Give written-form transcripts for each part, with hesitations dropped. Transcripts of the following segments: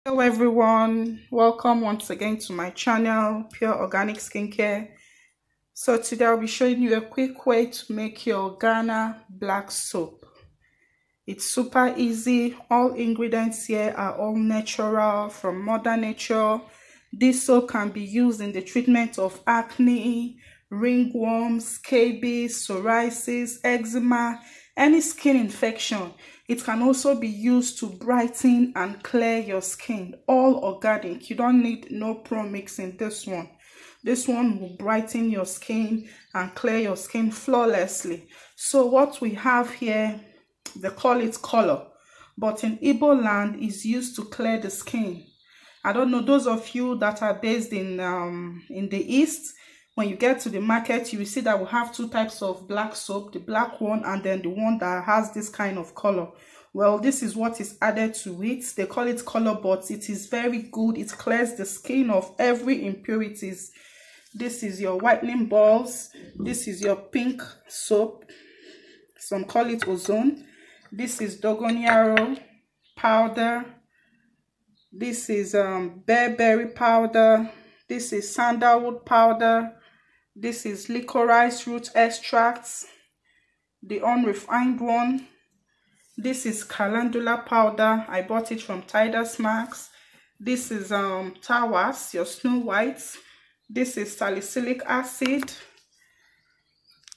Hello everyone, welcome once again to my channel, Pure Organic Skincare. So today I'll be showing you a quick way to make your Ghana black soap. It's super easy. All ingredients here are all natural from Mother Nature. This soap can be used in the treatment of acne, ringworms, scabies, psoriasis, eczema, any skin infection. It can also be used to brighten and clear your skin. All organic. You don't need no pro-mix in this one. This one will brighten your skin and clear your skin flawlessly. So what we have here, they call it color, but in Igbo land is used to clear the skin. I don't know, those of you that are based in the east, when you get to the market, you will see that we have two types of black soap, the black one and then the one that has this kind of color. Well, this is what is added to it. They call it color, but it is very good. It clears the skin of every impurities. This is your whitening balls. This is your pink soap. Some call it Ozone. This is Dogonyaro powder. This is Bearberry powder. This is Sandalwood powder. This is licorice root extracts, the unrefined one. This is Calendula powder. I bought it from Titus Max. This is Tawas, your Snow White. This is salicylic acid.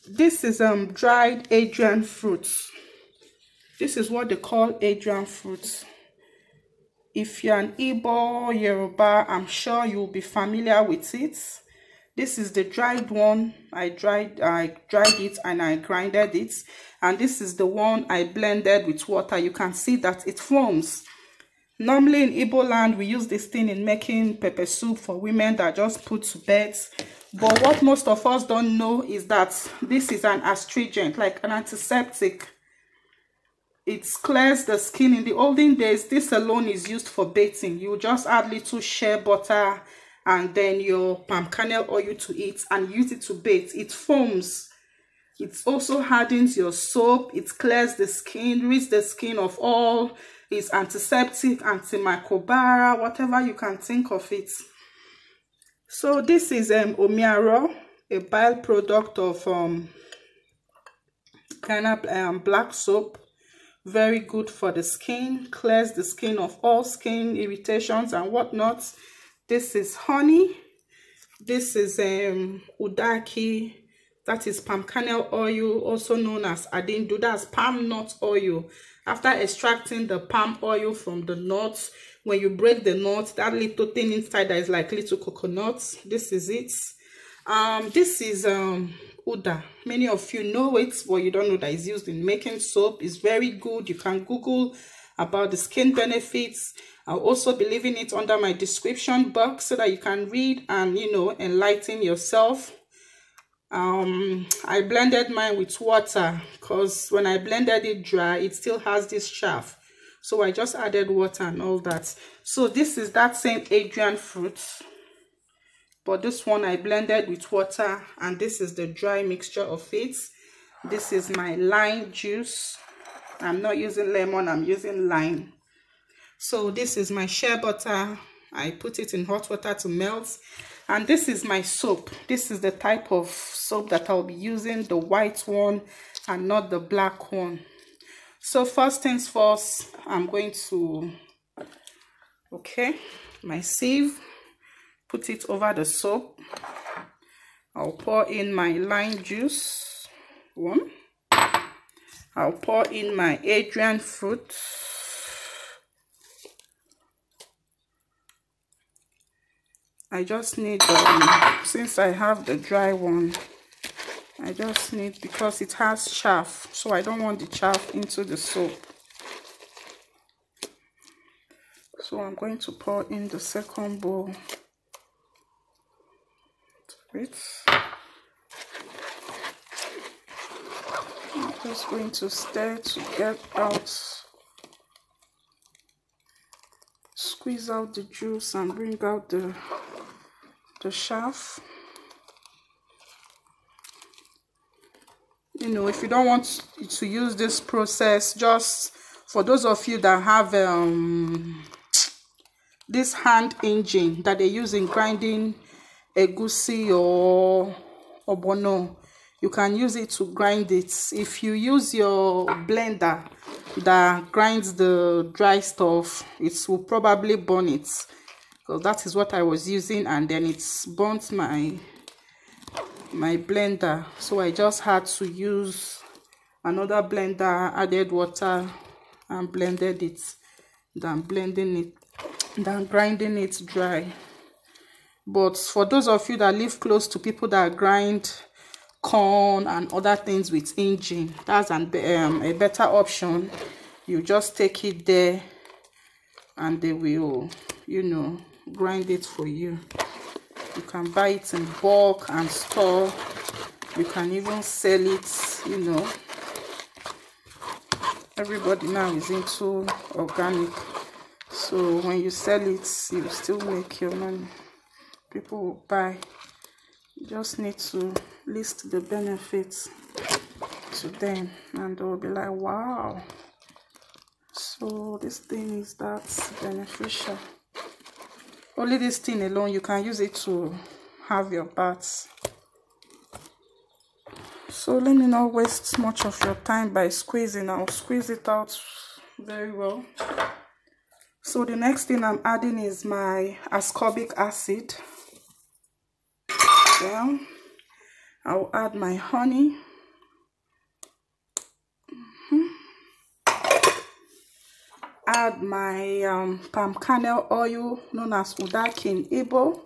This is dried adhere fruits. This is what they call adhere fruits. If you're an Igbo, Yoruba, I'm sure you'll be familiar with it. This is the dried one. I dried it and I grinded it. And this is the one I blended with water. You can see that it foams. Normally in Igbo land, we use this thing in making pepper soup for women that just put to bed. But what most of us don't know is that this is an astringent, like an antiseptic. It clears the skin. In the olden days, this alone is used for bathing. You just add little shea butter and then your palm kernel oil to it and use it to bathe. It foams. It also hardens your soap. It clears the skin, rids the skin of all. It's antiseptic, antimicrobial, whatever you can think of it. So this is Dogonyaro, a byproduct of Ghana black soap. Very good for the skin, clears the skin of all skin irritations and whatnot. This is honey. This is uda-half, that is palm kernel oil, also known as adhere, that's palm nut oil. After extracting the palm oil from the nuts, when you break the nut, that little thing inside that is like little coconuts, this is it. This is uda. Many of you know it, but you don't know that it's used in making soap. It's very good. You can Google about the skin benefits. I'll also be leaving it under my description box so that you can read and, you know, enlighten yourself. I blended mine with water because when I blended it dry, it still has this chaff. So I just added water and all that. So this is that same adhere fruit, but this one I blended with water, and this is the dry mixture of it. This is my lime juice. I'm not using lemon, I'm using lime. So this is my shea butter. I put it in hot water to melt. And this is my soap. This is the type of soap that I'll be using, the white one and not the black one. So first things first, I'm going to, my sieve, put it over the soap. I'll pour in my lime juice, one. I'll pour in my adhere fruit. I just need, since I have the dry one, I just need, because it has chaff, so I don't want the chaff into the soap. So I'm going to pour in the second bowl. I'm just going to stir to get out, squeeze out the juice and bring out the chaff. You know, if you don't want to use this process, just for those of you that have this hand engine that they use in grinding egusi or ogbono. You can use it to grind it. If you use your blender that grinds the dry stuff, it will probably burn it, because that is what I was using, and then it's burnt my blender. So I just had to use another blender, added water and blended it than grinding it dry. But for those of you that live close to people that grind corn and other things with engine, that's a better option. You just take it there and they will, you know, grind it for you. You can buy it in bulk and store. You can even sell it, you know. Everybody now is into organic, so when you sell it, you still make your money. People will buy. You just need to list the benefits to them and they'll be like, wow, so this thing is that beneficial. Only this thing alone, you can use it to have your baths. So let me not waste much of your time by squeezing. I'll squeeze it out very well. So the next thing I'm adding is my ascorbic acid. Yeah. I'll add my honey. Add my palm kernel oil, known as uda-half in Igbo.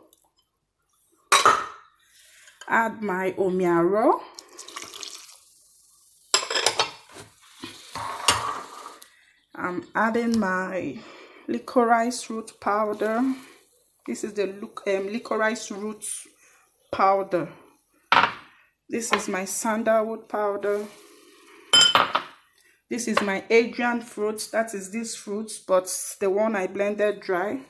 Add my Dogonyaro. I'm adding my licorice root powder. This is the licorice root powder. This is my sandalwood powder. This is my Aridan fruit. That is this fruit, but the one I blended dry.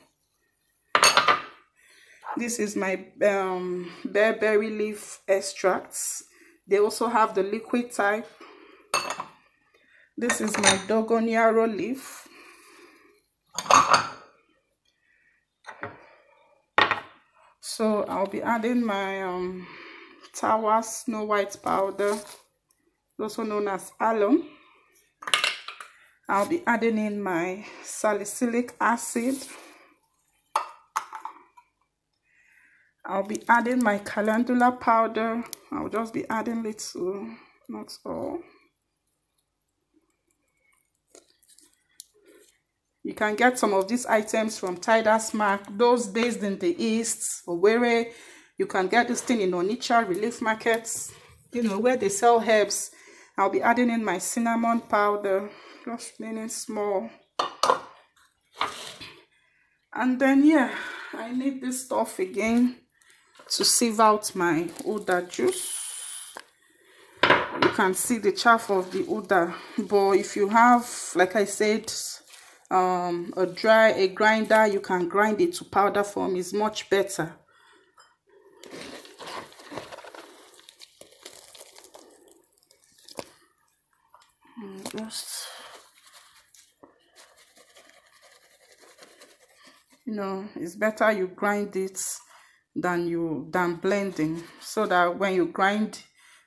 This is my Bearberry leaf extracts. They also have the liquid type. This is my Dogonyaro leaf. So I'll be adding my Tawa Snow White powder, also known as alum. I'll be adding in my salicylic acid. I'll be adding my Calendula powder. I'll just be adding little, not all. You can get some of these items from Tidas Mark. Those based in the East, or where you can get this thing in Onitsha relief markets, you know, where they sell herbs. I'll be adding in my cinnamon powder, just meaning small. And then, yeah, I need this stuff again to sieve out my uda juice. You can see the chaff of the uda, but if you have, like I said, a grinder, you can grind it to powder form. Is much better. Just, you know, it's better you grind it than blending, so that when you grind,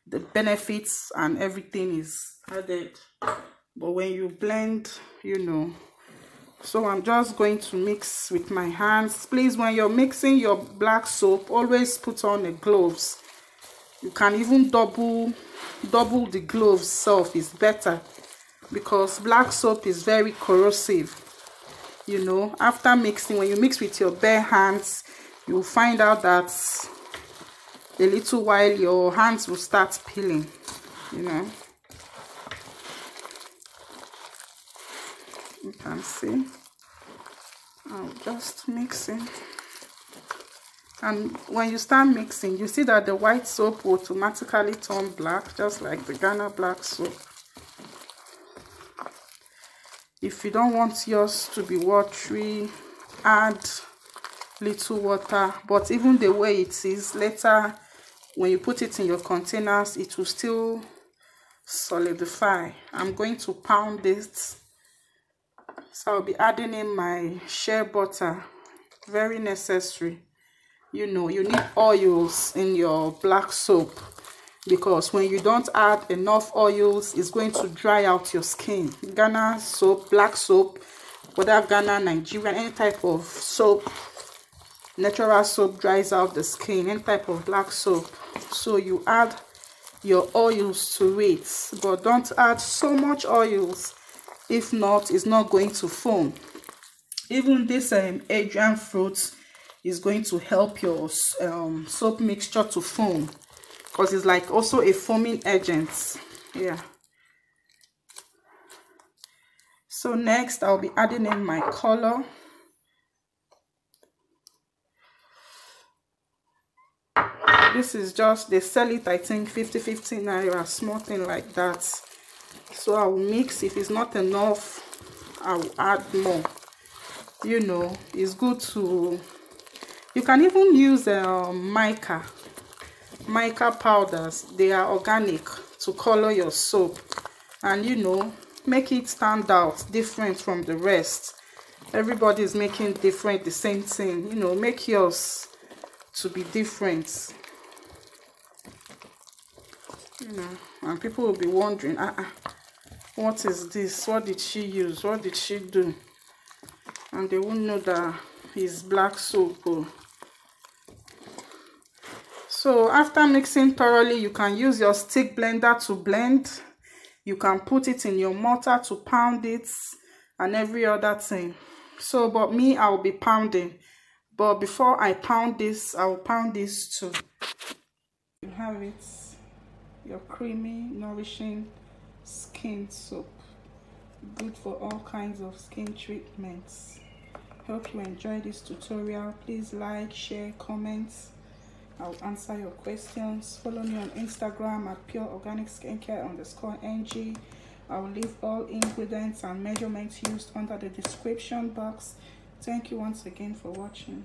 the benefits and everything is added. But when you blend, you know. So I'm just going to mix with my hands. Please, when you're mixing your black soap, always put on the gloves. You can even double the gloves itself is better, because black soap is very corrosive. You know, after mixing, when you mix with your bare hands, you'll find out that a little while your hands will start peeling, you know. You can see. I'll just mix it. And when you start mixing, you see that the white soap will automatically turn black, just like the Ghana black soap. If you don't want yours to be watery, add little water. But even the way it is, later when you put it in your containers, it will still solidify. I'm going to pound this. So I'll be adding in my shea butter. very necessary. You know, you need oils in your black soap, because when you don't add enough oils, it's going to dry out your skin. Ghana soap, black soap, whether Ghana, Nigerian, any type of soap, natural soap dries out the skin, any type of black soap. So you add your oils to it, but don't add so much oils. If not, it's not going to foam. Even this adhere fruit is going to help your soap mixture to foam, because it's like also a foaming agent. Yeah. So next I'll be adding in my color. This is just, they sell it I think 50-50 naira, small thing like that. So I will mix. If it's not enough, I will add more. You know, it's good to, you can even use mica powders. They are organic, to color your soap, and you know, make it stand out different from the rest. Everybody is making different, the same thing. You know, make yours to be different. You know, and people will be wondering, what is this? What did she use? What did she do? And they won't know that it's black soap. So after mixing thoroughly, you can use your stick blender to blend. You can put it in your mortar to pound it, and every other thing. So, but me, I will be pounding. But before I pound this, I will pound this too. You have it, your creamy, nourishing skin soap. Good for all kinds of skin treatments. Hope you enjoyed this tutorial. Please like, share, comment. I'll answer your questions. Follow me on Instagram at pureorganicskincare_ng. I will leave all ingredients and measurements used under the description box. Thank you once again for watching.